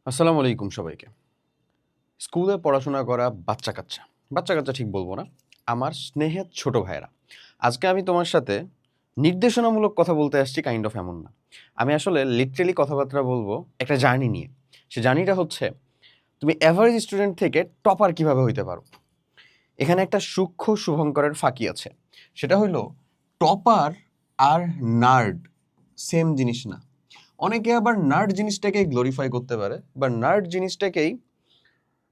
আসসালামু আলাইকুম সবাইকে। স্কুলে পড়াশোনা করা বাচ্চা কাচ্চা ঠিক বলবো না। আমার স্নেহের ছোট ভাইয়েরা। আজকে আমি তোমার সাথে নির্দেশনামূলক কথা বলতে আসছি কাইন্ড অফ এমন না। আমি আসলে লিটারেলি কথাবার্তা বলবো একটা জার্নি নিয়ে। সে জার্নিটা হচ্ছে তুমি এভারেজ স্টুডেন্ট থেকে টপার কিভাবে হইতে পারো। এখানে একটা সূক্ষ্ম শুভঙ্করের ফাঁকি আছে। সেটা হইল টপার আর নার্ড সেম জিনিস না। অনেকে আবার নার্ড জিনিসটাকে গ্লোরিফাই করতে পারে বা নার্ড জিনিসটাকেই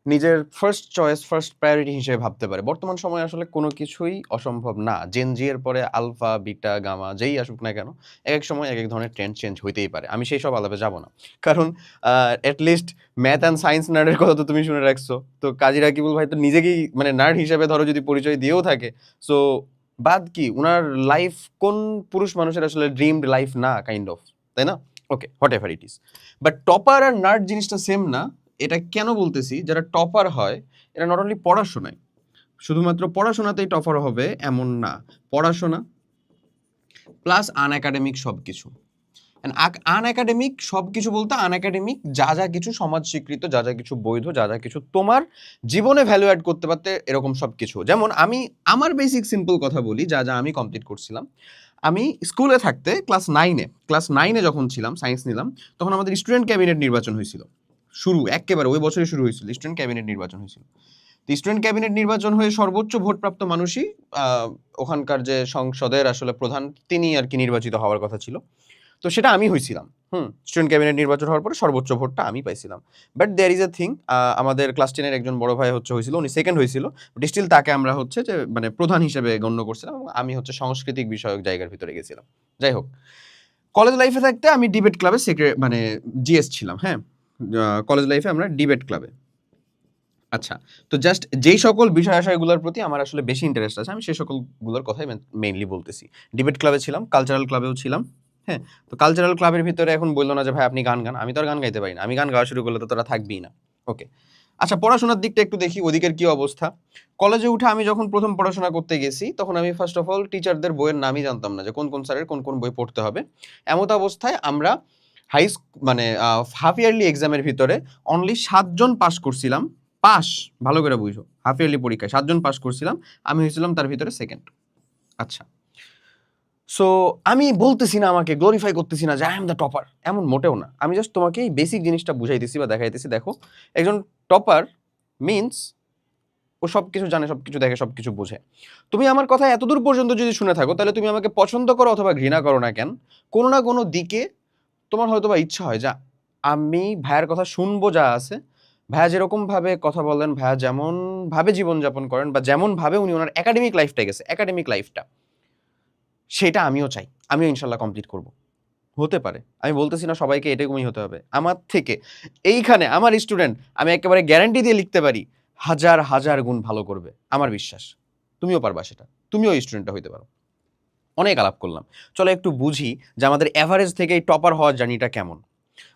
নিজের ফার্স্ট চয়েস, ফার্স্ট প্রায়োরিটি হিসেবে ভাবতে পারে। বর্তমান সময়ে আসলে কোনো কিছুই অসম্ভব না। জেন জি এর পরে আলফা, বিটা, গামা যেই আসুক না কেন, একেক সময় একেক ধরনের ট্রেন্ড চেঞ্জ হইতেই পারে। আমি সেই সব আলাপে যাব না। কারণ at least math and science নার্ডের কথা তো তুমি শুনে রাখছো। তো কাজী রাকিবুল ভাই তো নিজেকেই মানে নার্ড হিসেবে ধরো যদি পরিচয় দিয়েও থাকে, সো বাদ কি উনার লাইফ কোন পুরুষ মানুষের আসলে ড্রিমড লাইফ না কাইন্ড অফ, তাই না? Okay, whatever it is. But topper আর নার্ড জিনিসটা সেম না। এটা কেন বলতেছি, যারা টপার হয় এরা নট অনলি পড়াশোনায়, শুধুমাত্র পড়াশোনাতেই টপার হবে এমন না। পড়াশোনা প্লাস আনএকাডেমিক সব কিছু। আনএকাডেমিক সব কিছু বলতে আনএকাডেমিক যা যা কিছু সমাজ স্বীকৃত, যা যা কিছু বৈধ, যা যা কিছু তোমার জীবনে ভ্যালু অ্যাড করতে পারতে, এরকম সব কিছু। যেমন আমি আমার বেসিক সিম্পল কথা বলি, যা যা আমি কমপ্লিট করছিলাম। আমি স্কুলে থাকতে ক্লাস নাইনে যখন ছিলাম, সায়েন্স নিলাম, তখন আমাদের স্টুডেন্ট ক্যাবিনেট নির্বাচন হয়েছিল। একেবারে ওই বছরই শুরু হয়েছিল, স্টুডেন্ট ক্যাবিনেট নির্বাচন হয়েছিল। তো স্টুডেন্ট ক্যাবিনেট নির্বাচন হয়ে সর্বোচ্চ ভোটপ্রাপ্ত মানুষই ওখানকার যে সংসদের আসলে প্রধান, তিনি আর কি নির্বাচিত হওয়ার কথা ছিল। তো সেটা আমি হয়েছিলাম। স্টুডেন্ট ক্যাবিনেট নির্বাচন হওয়ার পরে সর্বোচ্চ ভোটটা আমি পাইছিলাম। But there is a thing, আমাদের ক্লাস 10-এর একজন বড় ভাই হয়েছিল, উনি সেকেন্ড হয়েছিল। বাট স্টিল তাকে আমরা যে মানে প্রধান হিসেবে গণ্য করছিলাম, এবং আমি সাংস্কৃতিক বিষয়ক জায়গার ভিতরে গেছিলাম। যাই হোক, কলেজ লাইফে থাকতে আমি ডিবেট ক্লাবে মানে জিএস ছিলাম। হ্যাঁ, কলেজ লাইফে আমরা ডিবেট ক্লাবে। আচ্ছা, তো জাস্ট যেই সকল বিষয় আশয়গুলোর প্রতি আমার আসলে বেশি ইন্টারেস্ট আছে, আমি সেই সকলগুলোর কথাই মেইনলি বলতেছি। ডিবেট ক্লাবে ছিলাম, কালচারাল ক্লাবেও ছিলাম। হ্যাঁ, তো কালচারাল ক্লাবের ভিতরে এখন বললো না যে ভাই আপনি গান গান, আমি তো আর গান গাইতে পারি না। আমি গান গাওয়া শুরু করলে তো তোরা থাকবেই না। ওকে, আচ্ছা, পড়াশোনার দিকটা একটু দেখি ওদিকের কি অবস্থা। কলেজে উঠে আমি যখন প্রথম পড়াশোনা করতে গেছি, তখন আমি ফার্স্ট অফ অল টিচারদের বইয়ের নামই জানতাম না, যে কোন কোন স্যারের কোন কোন বই পড়তে হবে। এমত অবস্থায় আমরা মানে হাফ ইয়ারলি এক্সামের ভিতরে অনলি 7 জন পাস করছিলাম। পাস, ভালো করে বুঝো, হাফ ইয়ারলি পরীক্ষায় 7 জন পাস করছিলাম, আমি হয়েছিলাম তার ভিতরে সেকেন্ড। আচ্ছা, সো আমি বলতেছি না, আমাকে গ্লোরিফাই করতেছি না যে আই এম দ্য টপার, এমন মোটেও না। আমি জাস্ট তোমাকে এই বেসিক জিনিসটা বুঝাইতেছি বা দেখাইতেছি। দেখো, একজন টপার মিনস ও সবকিছু জানে, সবকিছু দেখে, সবকিছু বোঝে। তুমি আমার কথা এতদূর পর্যন্ত যদি শুনে থাকো, তাহলে তুমি আমাকে পছন্দ করো অথবা ঘৃণা করো না কেন, কোনো না কোনো দিকে তোমার হয়তো বা ইচ্ছা হয় যা আমি ভাইয়ার কথা শুনবো। যা আছে, ভাইয়া যেরকম ভাবে কথা বলেন, ভাইয়া যেমন ভাবে জীবনযাপন করেন, বা যেমন ভাবে উনি ওনার একাডেমিক লাইফটা গেছে, একাডেমিক লাইফটা সেটা আমিও চাই, আমিও ইনশাল্লাহ কমপ্লিট করব। হতে পারে, আমি বলতেছি না সবাইকে এরকমই হতে হবে। আমার থেকে এইখানে আমার স্টুডেন্ট, আমি একেবারে গ্যারান্টি দিয়ে লিখতে পারি, হাজার হাজার গুণ ভালো করবে, আমার বিশ্বাস। তুমিও পারবা সেটা, তুমিও স্টুডেন্টটা হইতে পারো। অনেক আলাপ করলাম, চলো একটু বুঝি যে আমাদের অ্যাভারেজ থেকে এই টপার হওয়ার জার্নিটা কেমন।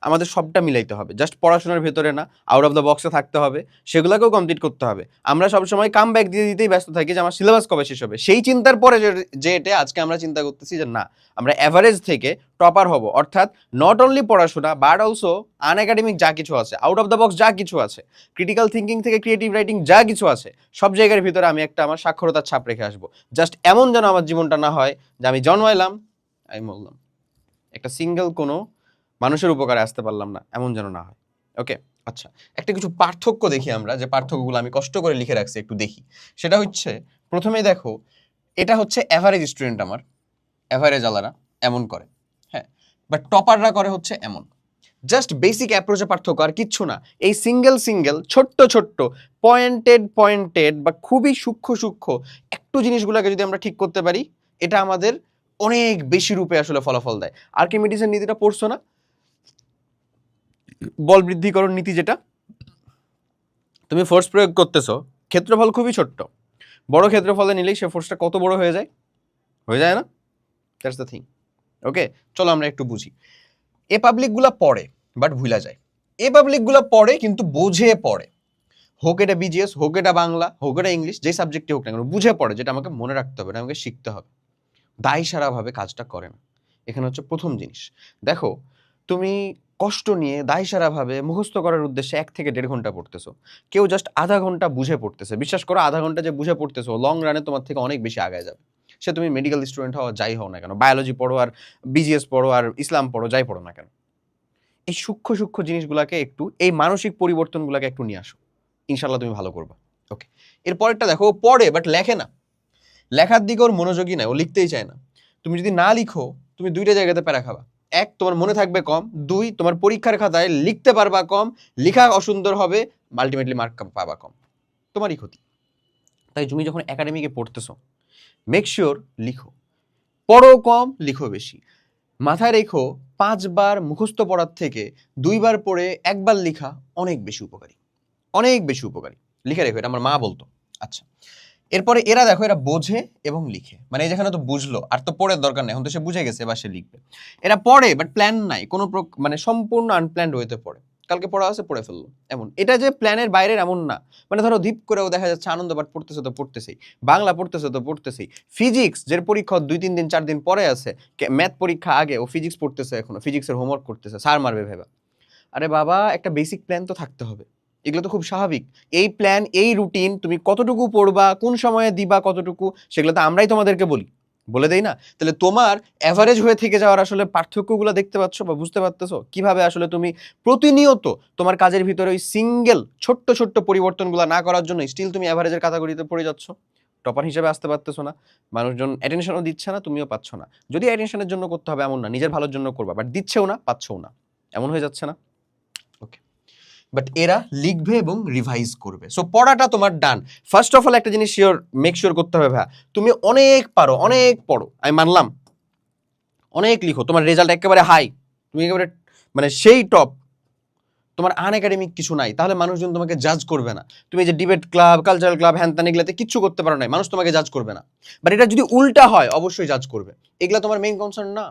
আমাদের সবটা মিলাইতে হবে, জাস্ট পড়াশোনার ভেতরে না, আউট অফ দ্য বক্সে থাকতে হবে, সেগুলোকেও কমপ্লিট করতে হবে। আমরা সবসময় কাম ব্যাক দিয়ে দিতেই ব্যস্ত থাকি যে আমার সিলেবাস কবে শেষ হবে। সেই চিন্তার পরে যে এটা আজকে আমরা চিন্তা করতেছি যে না, আমরা অ্যাভারেজ থেকে টপার হব, অর্থাৎ নট অনলি পড়াশোনা বাট অলসো আনএকাডেমিক যা কিছু আছে, আউট অফ দ্য বক্স যা কিছু আছে, ক্রিটিক্যাল থিঙ্কিং থেকে ক্রিয়েটিভ রাইটিং যা কিছু আছে, সব জায়গার ভিতরে আমি একটা আমার সাক্ষরতার ছাপ রেখে আসবো। জাস্ট এমন যেন আমার জীবনটা না হয় যে আমি জন্মাইলাম, আমি বললাম একটা সিঙ্গেল কোনো মানুষের উপকারে আসতে পারলাম না, এমন যেন না হয়। ওকে, আচ্ছা, একটা কিছু পার্থক্য দেখি আমরা, যে পার্থক্যগুলো আমি কষ্ট করে লিখে রাখছি, একটু দেখি। সেটা হচ্ছে, প্রথমেই দেখো, এটা হচ্ছে অ্যাভারেজ স্টুডেন্ট, আমার অ্যাভারেজ আলারা এমন করে। হ্যাঁ, বাট টপাররা করে হচ্ছে এমন। জাস্ট বেসিক অ্যাপ্রোচে পার্থক্য, আর কিচ্ছু না। এই সিঙ্গেল সিঙ্গেল ছোট্ট ছোট্ট পয়েন্টেড পয়েন্টেড বা খুবই সূক্ষ্ম সূক্ষ্ম একটু জিনিসগুলোকে যদি আমরা ঠিক করতে পারি, এটা আমাদের অনেক বেশি রূপে আসলে ফলাফল দেয়। আর্কিমিডিসের নীতিটা পড়ছো না? বল বৃদ্ধিকরণ নীতি, যেটা তুমি ফোর্স প্রয়োগ করতেছো, ক্ষেত্রফল খুবই ছোট্ট, বড় ক্ষেত্রফলে নিলেই সে ফোর্সটা কত বড় হয়ে যায়, হয়ে যায় না? That's the thing. ওকে, চলো আমরা একটু বুঝি। এ পাবলিকগুলো পড়ে বাট ভুলা যায়। এ পাবলিকগুলো পড়ে কিন্তু বোঝে পড়ে, হোক এটা বিজিএস, হোক এটা বাংলা, হোক এটা ইংলিশ, যে সাবজেক্টে হোক না কেন, বুঝে পড়ে, যেটা আমাকে মনে রাখতে হবে, এটা আমাকে শিখতে হবে। দায় সারাভাবে কাজটা করে না। এখানে হচ্ছে প্রথম জিনিস। দেখো, তুমি কষ্ট নিয়ে দায়সারাভাবে মুখস্থ করার উদ্দেশ্যে 1 থেকে 1.5 ঘন্টা পড়তেছো, কেউ জাস্ট আধা ঘন্টা বুঝে পড়তেছে। বিশ্বাস করো, আধা ঘন্টা যে বুঝে পড়তেছো লং রানে তোমার থেকে অনেক বেশি আগায় যাবে। সে তুমি মেডিকেল স্টুডেন্ট হও, যাই হও না কেন, বায়োলজি পড়ো আর বিজিএস পড়ো আর ইসলাম পড়ো, যাই পড়ো না কেন, এই সূক্ষ্ম সূক্ষ্ম জিনিসগুলোকে একটু, এই মানসিক পরিবর্তনগুলোকে একটু নিয়ে আসো, ইনশাল্লাহ তুমি ভালো করবা। ওকে, এর পরেরটা দেখো, ও পড়ে বাট লেখে না, লেখার দিকে ওর মনোযোগী নাই, ও লিখতেই চায় না। তুমি যদি না লিখো, তুমি 2টা জায়গাতে প্যারা খাবা। 1, তোমার মনে থাকবে কম, 2, তোমার পরীক্ষার খাতায় লিখতে পারবা কম, লেখা অসুন্দর হবে, আলটিমেটলি মার্ক পাবা কম, তোমারই ক্ষতি। তাই তুমি যখন একাডেমিকে পড়তেছো, মেক শিওর লিখো, পড়ো কম, লিখো বেশি। মাথায় রেখো, 5 বার মুখস্থ পড়ার থেকে 2 বার পড়ে 1 বার লেখা অনেক বেশি উপকারী, অনেক বেশি উপকারী। লিখে রেখো, এটা আমার মা বলতো। আচ্ছা, এরপরে এরা দেখো, এরা বোঝে এবং লিখে, মানে এই যেখানে তো বুঝলো আর তো পড়ার দরকার নেই, এখন তো সে বুঝে গেছে, এবার সে লিখবে। এরা পড়ে বাট প্ল্যান নাই, কোনো মানে সম্পূর্ণ আনপ্ল্যান্ড ওয়েতে পড়ে, কালকে পড়া আছে পড়ে ফেললো, এমন। এটা যে প্ল্যানের বাইরের এমন না, মানে ধরো ধীপ করেও দেখা যাচ্ছে আনন্দ পাঠ পড়তেছে তো পড়তেছেই, বাংলা পড়তেছে তো পড়তেছেই, ফিজিক্স যের পরীক্ষা 2-3 দিন 4 দিন পরে আছে, ম্যাথ পরীক্ষা আগে, ও ফিজিক্স পড়তেছে, এখনো ফিজিক্সের হোমওয়ার্ক করতেছে, স্যার মারবে ভেবা। আরে বাবা, একটা বেসিক প্ল্যান তো থাকতে হবে, এগুলো তো খুব স্বাভাবিক। এই প্ল্যান, এই রুটিন, তুমি কতটুকু পড়বা, কোন সময়ে দিবা, কতটুকু, সেগুলো তো আমরাই তোমাদেরকে বলে দেই না? তাহলে তোমার অ্যাভারেজ হয়ে থেকে যাওয়ার আসলে পার্থক্যগুলো দেখতে পাচ্ছ বা বুঝতে পারতেছো, কিভাবে আসলে তুমি প্রতিনিয়ত তোমার কাজের ভিতরে ওই সিঙ্গেল ছোট্ট ছোট্ট পরিবর্তনগুলো না করার জন্য স্টিল তুমি অ্যাভারেজের ক্যাটাগরিতে পড়ে যাচ্ছ, টপার হিসেবে আসতে পারতেছো না, মানুষজন অ্যাটেনশনও দিচ্ছে না, তুমিও পাচ্ছ না। যদি অ্যাটেনশনের জন্য করতে হবে এমন না, নিজের ভালোর জন্য করবা, বাট দিচ্ছেও না, পাচ্ছেও না, এমন হয়ে যাচ্ছে না? ওকে, বাট এরা লিখবে এবং রিভাইজ করবে। সো পড়াটা তোমার ডান। ফার্স্ট অফ অল একটা জিনিস মেক শিওর করতে হবে, ভাই তুমি অনেক পারো, অনেক পড়ো, আমি মানলাম, অনেক লিখো, তোমার রেজাল্ট একেবারে হাই, তুমি একেবারে মানে সেই টপ, তোমার আনএকাডেমিক কিছু নাই, তাহলে মানুষজন তোমাকে জাজ করবে না। তুমি যে ডিবেট ক্লাব, কালচারাল ক্লাব, হ্যান ত্যান, এগুলাতে কিচ্ছু করতে পারো না, মানুষ তোমাকে জাজ করবে না। বাট এটা যদি উল্টা হয়, অবশ্যই জাজ করবে। এগুলা তোমার মেইন কনসার্ন না।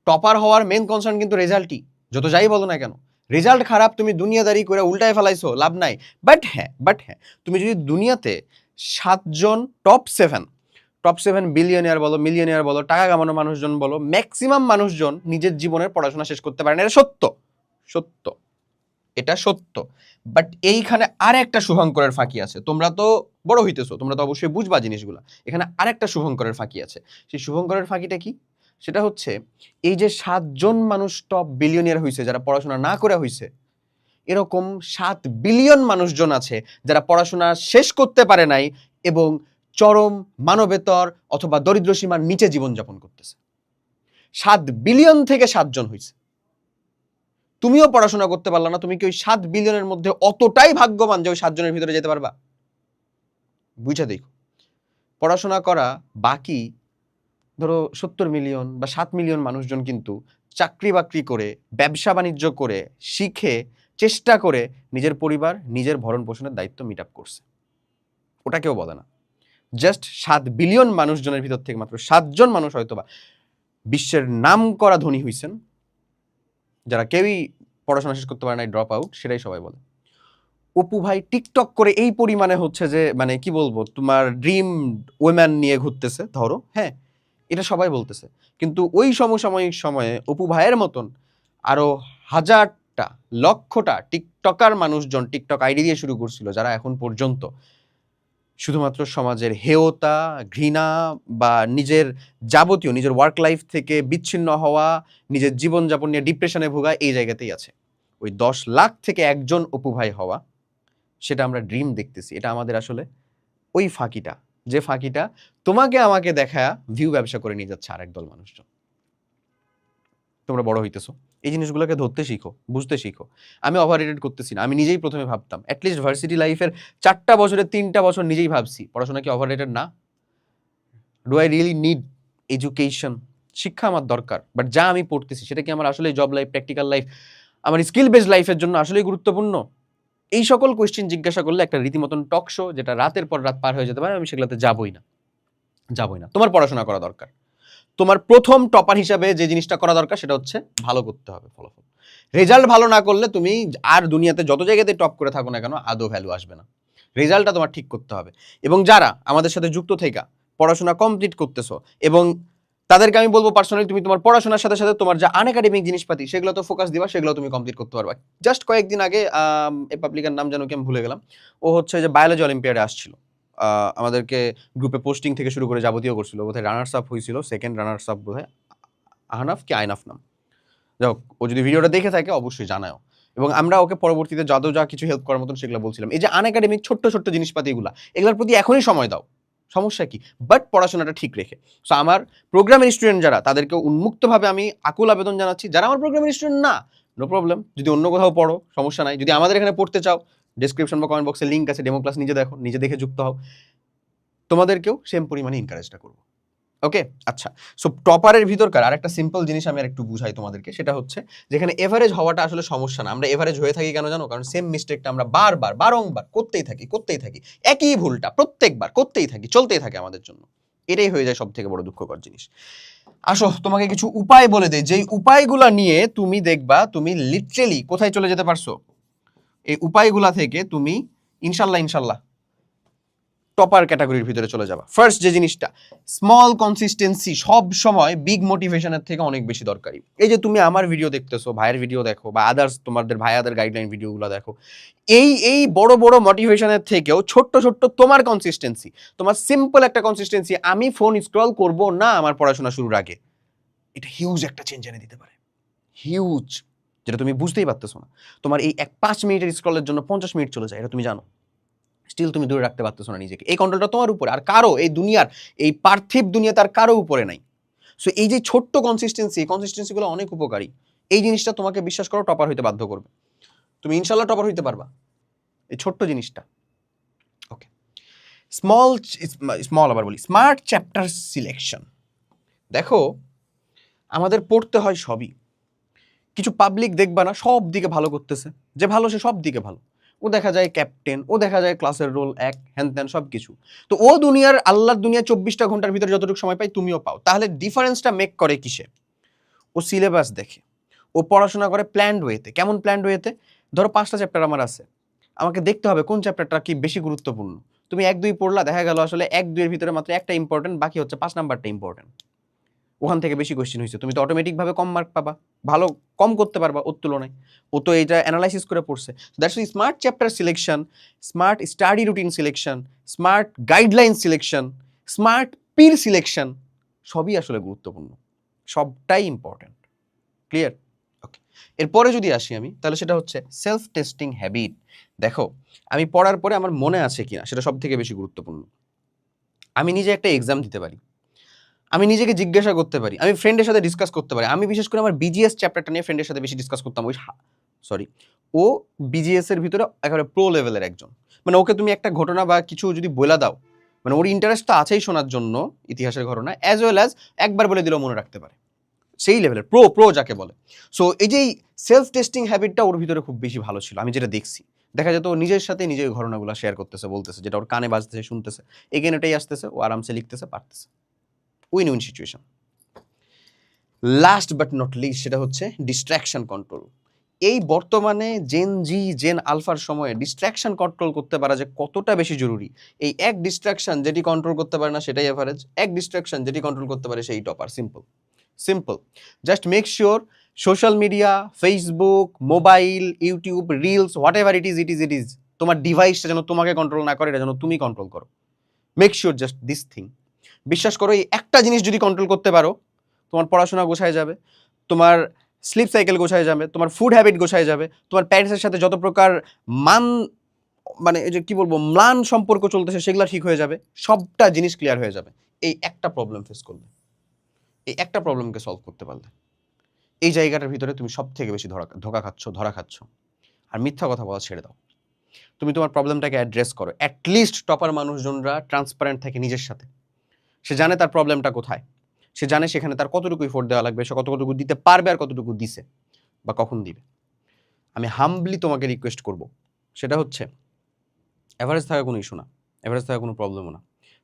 টপার হওয়ার মেইন কনসার্ন কিন্তু রেজাল্টই, যত যাই বলো না কেন। রেজাল্ট খারাপ, তুমি দুনিয়াদারি করে উল্টায় ফেলাইছো, লাভ নাই। বাট হ্যাঁ, তুমি যদি দুনিয়াতে 7 জন টপ 7 বিলিয়নিয়ার বলো, মিলিয়নিয়ার বলো, টাকা কামানো মানুষজন বলো, ম্যাক্সিমাম মানুষজন নিজের জীবনের পড়াশোনা শেষ করতে পারে না, এটা সত্য, এটা সত্য। বাট এইখানে আর একটা শুভঙ্করের ফাঁকি আছে। তোমরা তো বড় হইতেছো, তোমরা তো অবশ্যই বুঝবা জিনিসগুলো। এখানে আরেকটা শুভঙ্করের ফাঁকি আছে। সেই শুভঙ্করের ফাঁকিটা কি? সেটা হচ্ছে, এই যে 7 জন মানুষ টপ বিলিয়নিয়ার হয়েছে, যারা পড়াশোনা না করে হয়েছে, এরকম 7 বিলিয়ন মানুষজন আছে যারা পড়াশোনা শেষ করতে পারে নাই এবং চরম মানবেতর অথবা দরিদ্র সীমার নিচে জীবনযাপন করতেছে। 7 বিলিয়ন থেকে 7 জন হয়েছে। তুমিও পড়াশোনা করতে পারলা না, তুমি কি ওই 7 বিলিয়নের মধ্যে অতটাই ভাগ্যবান যে ওই 7 জনের ভিতরে যেতে পারবা? বুঝা দেখো, পড়াশোনা করা বাকি ধরো 70 মিলিয়ন বা 7 মিলিয়ন মানুষজন কিন্তু চাকরি বাকরি করে, ব্যবসা বাণিজ্য করে, শিখে, চেষ্টা করে নিজের পরিবার, নিজের ভরণ পোষণের দায়িত্ব মিট আপ করছে। ওটা কেউ বলে না। জাস্ট 7 বিলিয়ন মানুষজনের ভিতর থেকে মাত্র 7 জন মানুষ হয়তোবা বিশ্বের নাম করা ধনী হইছেন, যারা কেউই পড়াশোনা শেষ করতে পারে নাই, ড্রপ আউট, সেটাই সবাই বলে। অপু ভাই টিকটক করে এই পরিমাণে হচ্ছে যে, মানে কি বলবো, তোমার ড্রিম ওমেন নিয়ে ঘুরতেছে, ধরো, হ্যাঁ, এটা সবাই বলতেছে। কিন্তু ওই সমসাময়িক সময়ে অপু ভাইয়ের মতন আরো হাজারটা, লক্ষটা টিকটকার মানুষজন টিকটক আইডি দিয়ে শুরু করছিল, যারা এখন পর্যন্ত শুধুমাত্র সমাজের হেয়তা, ঘৃণা বা নিজের যাবতীয় নিজের ওয়ার্ক লাইফ থেকে বিচ্ছিন্ন হওয়া, নিজের জীবনযাপন নিয়ে ডিপ্রেশনে ভোগা, এই জায়গাতেই আছে। ওই 10 লাখ থেকে একজন অপু ভাই হওয়া, সেটা আমরা ড্রিম দেখতেছি। এটা আমাদের আসলে ওই ফাঁকিটা, যে ফাঁকিটা তোমাকে আমাকে দেখা ভিউ ব্যবসা করে নিয়ে যাচ্ছে আরেক দল মানুষজন। তোমরা বড় হইতেছো, এই জিনিসগুলোকে ধরতে শিখো, বুঝতে শিখো। আমি ওভাররেটেড করতেছি না, আমি নিজেই প্রথমে ভাবতাম, অ্যাটলিস্ট ভার্সিটি লাইফের 4টা বছরের 3টা বছর নিজেই ভাবছি পড়াশোনা কি ওভাররেটেড না? Do I really need education? শিক্ষা আমার দরকার, বাট যা আমি পড়তেছি সেটা কি আমার আসলে জব লাইফ, প্র্যাকটিক্যাল লাইফ, আমার স্কিল বেসড লাইফের জন্য আসলেই গুরুত্বপূর্ণ? এই সকল কোয়েশ্চেন জিজ্ঞাসা করলে একটা রীতিমতন টক শো, যেটা রাতের পর রাত পার হয়ে যেতে পারে, আমি সেগুলোতে যাবই না। তোমার পড়াশোনা করা দরকার। তোমার প্রথম টপার হিসাবে যে জিনিসটা করা দরকার সেটা হচ্ছে ভালো করতে হবে ফলাফল। রেজাল্ট ভালো না করলে তুমি আর দুনিয়াতে যত জায়গাতে টপ করে থাকো না কেন, আদৌ ভ্যালু আসবে না। রেজাল্টটা তোমার ঠিক করতে হবে। এবং যারা আমাদের সাথে যুক্ত থেকে পড়াশোনা কমপ্লিট করতেছো এবং তাদেরকে আমি বলবো পার্সোনালি তুমি তোমার পড়াশোনার সাথে সাথে তোমার যা আনএকাডেমিক জিনিসপাতি সেগুলো তো ফোকাস দিবা, সেগুলো তুমি কমপ্লিট করতে পারবা। জাস্ট কয়েকদিন আগে এই পাবলিকের নাম যেন কি আমি ভুলে গেলাম, ও হচ্ছে যে বায়োলজি অলিম্পিয়াডে আসছিল, আমাদেরকে গ্রুপে পোস্টিং থেকে শুরু করে যাবতীয় করছিল, বোধহয় রানার্স আপ হয়েছিল, সেকেন্ড রানার্স আপ বোধহয় আহনাফ কি আইনাফ নাম। যাই হোক, ও যদি ভিডিওটা দেখে থাকে অবশ্যই জানাও, এবং আমরা ওকে পরবর্তীতে যা কিছু হেল্প করার মতন সেগুলো বলছিলাম। এই যে আনএকাডেমিক ছোট্ট ছোট্ট জিনিসপাতিগুলা, এগুলোর প্রতি এখনই সময় দাও, সমস্যা কি, বাট পড়াশোনাটা ঠিক রেখে। সো আমার প্রোগ্রামের স্টুডেন্ট যারা, তাদেরকে উন্মুক্তভাবে আমি আকুল আবেদন জানাচ্ছি, যারা আমার প্রোগ্রামের স্টুডেন্ট না, নো প্রবলেম, যদি অন্য কোথাও পড়ো সমস্যা নাই, যদি আমাদের এখানে পড়তে চাও ডেসক্রিপশন বা কমেন্ট বক্সে লিঙ্ক আছে, ডেমো ক্লাস নিজে দেখো, নিজে দেখে যুক্ত হও, তোমাদেরকেও সেম পরিমাণে এনকারেজটা করবো। ওকে, আচ্ছা। সো টপারের ভিতরকার আরেকটা সিম্পল জিনিস আমি আরেকটু বুঝাই তোমাদেরকে, সেটা হচ্ছে যেখানে এভারেজ হওয়াটা আসলে সমস্যা না। আমরা এভারেজ হয়ে থাকি কেন জানো? কারণ সেম মিস্টেকটা আমরা বারংবার করতেই থাকি, একই ভুলটা প্রত্যেকবার করতেই থাকি, চলতেই থাকে আমাদের জন্য। এটাই হয়ে যায় সব থেকে বড় দুঃখকর জিনিস। আসো তোমাকে কিছু উপায় বলে দেই, যেই উপায়গুলা নিয়ে তুমি দেখবা তুমি লিটারেলি কোথায় চলে যেতে পারছো। এই উপায়গুলা থেকে তুমি ইনশাল্লাহ টপার ক্যাটাগরির ভিতরে চলে যাবা। ফার্স্ট যে জিনিসটা, স্মল কনসিস্টেন্সি সব সময় বিগ মোটিভেশনের থেকে অনেক বেশি দরকারি। এই যে তুমি আমার ভিডিও দেখতেছো, ভাইয়ের ভিডিও দেখো, বা আদার্স তোমাদের ভাইয়াদের গাইডলাইন ভিডিওগুলো দেখো, এই বড় বড় মোটিভেশনের থেকেও ছোট্ট তোমার কনসিস্টেন্সি, তোমার সিম্পল একটা কনসিস্টেন্সি, আমি ফোন স্ক্রল করব না আমার পড়াশোনা শুরুর আগে, এটা হিউজ একটা চেঞ্জ এনে দিতে পারে, হিউজ, যেটা তুমি বুঝতেই পারতেছো না। তোমার এই 5 মিনিটের স্ক্রলের জন্য 50 মিনিট চলে যায়, এটা তুমি জানো, স্টিল তুমি দূরে রাখতে পারতেছো না নিজেকে। এই কন্ট্রোলটা তোমার উপরে, আর কারো এই দুনিয়ার, এই পার্থিব দুনিয়া তার কারো উপরে নাই। সো এই যে ছোট্ট কনসিস্টেন্সিগুলো অনেক উপকারী। এই জিনিসটা তোমাকে বিশ্বাস করো টপার হইতে বাধ্য করবে, তুমি ইনশাল্লাহ টপার হইতে পারবা, এই ছোট্ট জিনিসটা। ওকে, আবার বলি, স্মার্ট চ্যাপ্টার সিলেকশন। দেখো আমাদের পড়তে হয় সবই, কিছু পাবলিক দেখবা না সব দিকে ভালো করতেছে, যে ভালো সে সব দিকে ভালো, ও দেখা যায় ক্যাপ্টেন, ও দেখা যায় ক্লাসের রোল এক, হ্যান ত্যান সব কিছু। তো ও দুনিয়ার, আল্লাহর দুনিয়া 24টা ঘন্টার ভিতরে যতটুকু সময় পাই তুমিও পাও, তাহলে ডিফারেন্সটা মেক করে কিসে? ও সিলেবাস দেখে, ও পড়াশোনা করে প্ল্যান্ড ওয়েতে। কেমন প্ল্যান্ড ওয়েতে? ধরো 5টা চ্যাপ্টার আমার আছে, আমাকে দেখতে হবে কোন চ্যাপ্টারটা কি বেশি গুরুত্বপূর্ণ। তুমি 1-2 পড়লা, দেখা গেল আসলে 1-2 এর ভিতরে মাত্র একটা ইম্পর্টেন্ট, বাকি হচ্ছে 5 নাম্বারটা ইম্পর্টেন্ট। ওখান থেকে বেশি কোয়েশ্চেন হয়েছে, তুমি তো অটোমেটিকভাবে কম মার্ক পাবা, ভালো কম করতে পারবা ওর তুলনায়, ও তো এটা অ্যানালাইসিস করে পড়ছে। That's smart chapter selection, smart study routine selection, smart guideline selection, smart পির সিলেকশন, সবই আসলে গুরুত্বপূর্ণ, সবটাই ইম্পর্টেন্ট। ক্লিয়ার? ওকে, এরপরে যদি আসি আমি, তাহলে সেটা হচ্ছে সেলফ টেস্টিং হ্যাবিট। দেখো আমি পড়ার পরে আমার মনে আছে কিনা সেটা সব থেকে বেশি গুরুত্বপূর্ণ। আমি নিজে একটা এক্সাম দিতে পারি, আমি নিজেকে জিজ্ঞাসা করতে পারি, আমি ফ্রেন্ডের সাথে ডিসকাস করতে পারি। আমি বিশেষ করে আমার বিজিএস চ্যাপ্টারটা নিয়ে ফ্রেন্ডের সাথে বেশি ডিসকাস করতাম। ও বিজিএস এর ভিতরে একেবারে প্রো লেভেলের একজন, মানে ওকে তুমি একটা ঘটনা বা কিছু যদি বলে দাও, মানে ওর ইন্টারেস্ট তো আছেই শোনার জন্য ইতিহাসের ঘটনা, অ্যাজ ওয়েল অ্যাজ একবার বলে দিলেও মনে রাখতে পারে, সেই লেভেলের প্রো যাকে বলে। সো এই যে সেলফ টেস্টিং হ্যাবিটটা ওর ভিতরে খুব বেশি ভালো ছিল। আমি যেটা দেখছি, দেখা যেত ও নিজের সাথে নিজের ঘটনাগুলো শেয়ার করতেছে, বলতেছে, যেটা ওর কানে বাজতেছে, শুনতেছে, এগেন এটাই আসতেছে, ও আরামসে লিখতেছে, পারতেছে, win win situation. Last but not list, সেটা হচ্ছে ডিস্ট্র্যাকশন কন্ট্রোল। এই বর্তমানে জেন আলফার সময়ে ডিস্ট্র্যাকশন কন্ট্রোল করতে পারা যে কতটা বেশি জরুরি। এই এক ডিস্ট্র্যাকশন যেটি কন্ট্রোল করতে পারে না সেটাই এভারেজ, এক ডিস্ট্র্যাকশন যেটি কন্ট্রোল করতে পারে সেই topper. Simple, just make sure social media, Facebook, mobile, YouTube, reels, what ever it is, তোমার ডিভাইসটা যেন তোমাকে কন্ট্রোল না করে, এটা যেন তুমি কন্ট্রোল করো। Make sure just this thing. বিশ্বাস করো এই একটা জিনিস যদি কন্ট্রোল করতে পারো, তোমার পড়াশোনা গোছায় যাবে, তোমার স্লিপ সাইকেল গোছায় যাবে, তোমার ফুড হ্যাবিট গোছায় যাবে, তোমার প্যারেন্টসের সাথে যত প্রকার মান, মানে এই যে কি বলবো, ম্লান সম্পর্ক চলতেছে সেগুলো ঠিক হয়ে যাবে, সবটা জিনিস ক্লিয়ার হয়ে যাবে। এই একটা প্রবলেম ফেস করলে, এই একটা প্রবলেমকে সলভ করতে পারলে, এই জায়গাটার ভিতরে তুমি সব থেকে বেশি ধরা খাচ্ছ। আর মিথ্যা কথা বলা ছেড়ে দাও, তুমি তোমার প্রবলেমটাকে অ্যাড্রেস করো। অ্যাটলিস্ট টপার মানুষজনরা ট্রান্সপারেন্ট থাকে নিজের সাথে, সে জানে তার প্রবলেমটা কোথায়, সে জানে সেখানে তার কতটুকু এফোর্ট দেওয়া লাগবে, সে কতটুকু দিতে পারবে আর কতটুকু দিছে বা কখন দিবে। আমি হাম্বলি তোমাকে রিকোয়েস্ট করব, সেটা হচ্ছে অ্যাভারেজ থাকা কোনো ইস্যু না, অ্যাভারেজ থাকা কোনো প্রবলেমও না,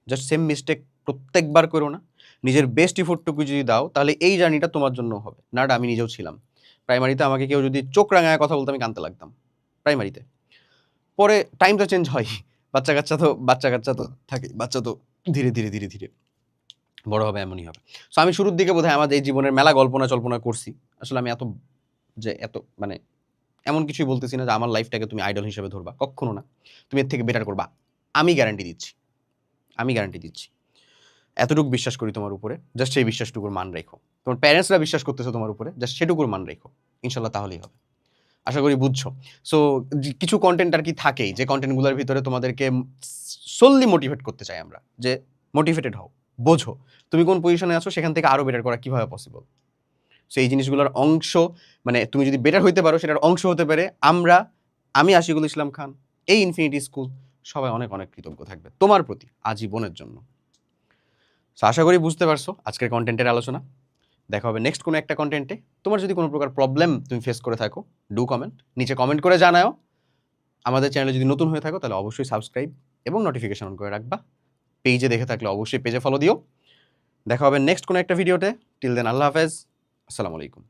জাস্ট সেম মিস্টেক প্রত্যেকবার করো না, নিজের বেস্ট এফোর্টটুকু যদি দাও তাহলে এই জার্নিটা তোমার জন্য হবে। নাটা আমি নিজেও ছিলাম প্রাইমারিতে, আমাকে কেউ যদি চোখ রাঙায় কথা বলতে আমি কানতে লাগতাম প্রাইমারিতে। পরে টাইম তো চেঞ্জ হয়, বাচ্চা কাচ্চা তো থাকে, বাচ্চা তো ধীরে ধীরে বড় হবে এমনই হবে। সো আমি শুরুর দিকে বোধহয় আমার এই জীবনের মেলা কল্পনা করছি। আসলে আমি এত মানে এমন কিছুই বলতেছি না যে আমার লাইফটাকে তুমি আইডল হিসেবে ধরবা। কক্ষনো না। তুমি এর থেকে বেটার করবা। আমি গ্যারান্টি দিচ্ছি। আমি গ্যারান্টি দিচ্ছি। এতটুকু বিশ্বাস করি তোমার উপরে। জাস্ট সেই বিশ্বাসটুকুর মান রেখো। তোমার প্যারেন্টসরা বিশ্বাস করতেছে তোমার উপরে। জাস্ট সেটুকুর মান রেখো। ইনশাআল্লাহ তাহলেই হবে। আশা করি বুঝছো। সো কিছু কনটেন্ট আর কি থাকেই যে কনটেন্টগুলোর ভিতরে তোমাদেরকে সোললি মোটিভেট করতে চাই আমরা। যে মোটিভেটেড হও, বোঝো। তুমি কোন পজিশনে আছো সেখান থেকে আরো বেটার করা কিভাবে পসিবল। সো এই জিনিসগুলোর অংশ মানে তুমি যদি বেটার হইতে পারো সেটার অংশ হতে পারে আমি আশিকুল ইসলাম খান, এই ইনফিনিটি স্কুল সবাই অনেক অনেক কৃতজ্ঞ থাকবে তোমার প্রতি আজীবনের জন্য। সো আশা করি বুঝতে পারছো আজকের কন্টেন্টের আলোচনা। দেখা হবে নেক্সট কোনো একটা কন্টেন্টে। তোমার যদি কোনো প্রকার প্রবলেম তুমি ফেস করে থাকো ডু কমেন্ট, নিচে কমেন্ট করে জানাও। আমাদের চ্যানেলে যদি নতুন হয়ে থাকো তাহলে অবশ্যই সাবস্ক্রাইব এবং নোটিফিকেশন অন করে রাখবা। পেজে দেখে থাকলে অবশ্যই পেজে ফলো দিও। দেখা হবে নেক্সট কোনো একটা ভিডিওতে। টিল দেন আল্লাহ হাফেজ, আসসালামু আলাইকুম।